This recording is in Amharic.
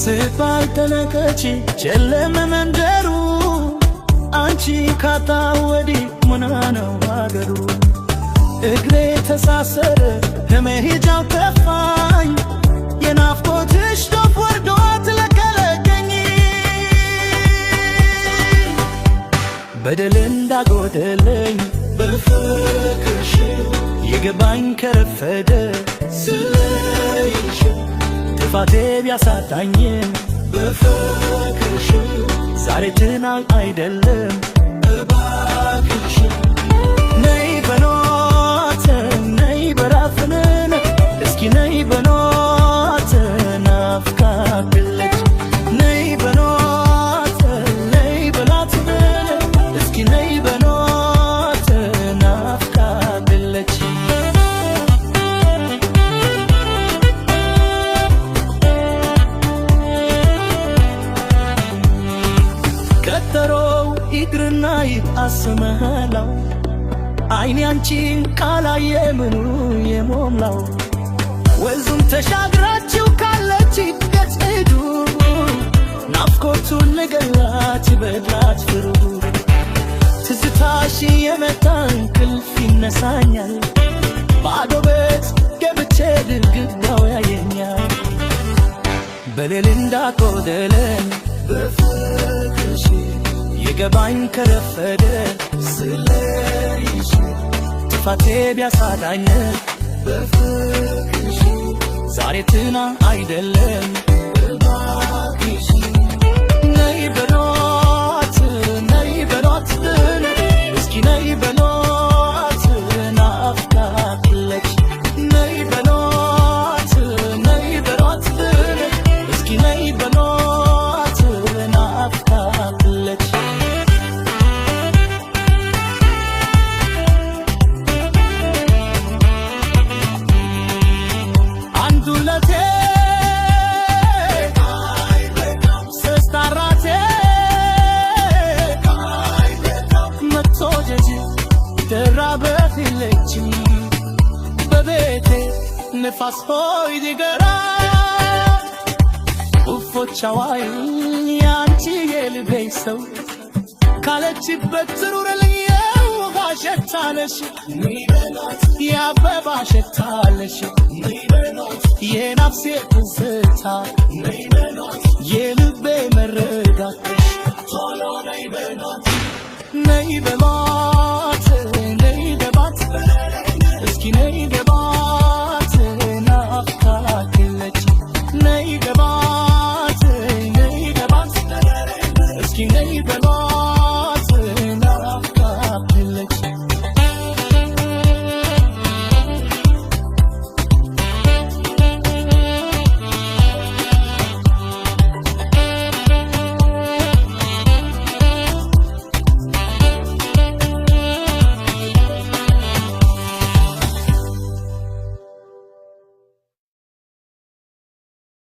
ስባል ተነከቺ ጨለመ መንደሩ አንቺ ካጣ ወዲህ ምኗ ነው አገሩ እግሬ ተሳሰረ ከመሄጃው ከፋኝ የናፍቆትሽ ዶፍ ወርዶ ተለቀለቀኝ በደል እንዳጎደለኝ በፍቅርሽ የገባኝ ከረፈደ ስለይሽ ጥፋቴ ቢያሳጣኝም በፍቅርሽ ዛሬ ትናንት አይደለም እባክሽ ነይ በኖት ነይ በራፍነን እስኪ ነይ በኖት ናፍቃለች ነይ በኖት ነይ በላትነን እስኪ ነይ በኖት ናፍቃለች ቀጠሮው ይቅርና ይታሰመላው አይኔ አንቺን ካላየ ምኑ የሞላው ወንዙን ተሻግራችሁ ካለች ገጽዱ ናፍቆቱን ንገራት በድላት ፍሩ ትዝታሽ የመጣ እንቅልፍ ይነሳኛል ባዶ ቤት ገብቼ ግድግዳው ያየኛል በሌል እንዳጎደለኝ በፍቅርሽ የገባኝ ከረፈደ ስለይሽ ጥፋቴ ቢያሳጣኝ በፍቅርሽ ዛሬ ትናንት አይደለም እባክሽ ነይ በኖት ነይ በኖት እስኪ ነይ በኖት ናፍቃለች ነይ በኖት ነይ በኖት እስኪ ነይ በኖት ናፍቃለች አንዱለቴ ስስታራቴ መቶጀጅ ደራበት የለችም በቤቴ ንፋስ ሆይ ዲገራ ኡፎቻዋይ ያንቺ የልቤ ሰው ካለችበት ትሩርልኝ የውሃ ሸታለሽ የአበባ ሸታለሽ የነፍሴ ትዝታ የልቤ መረዳት ቶሎ ነይ በሏት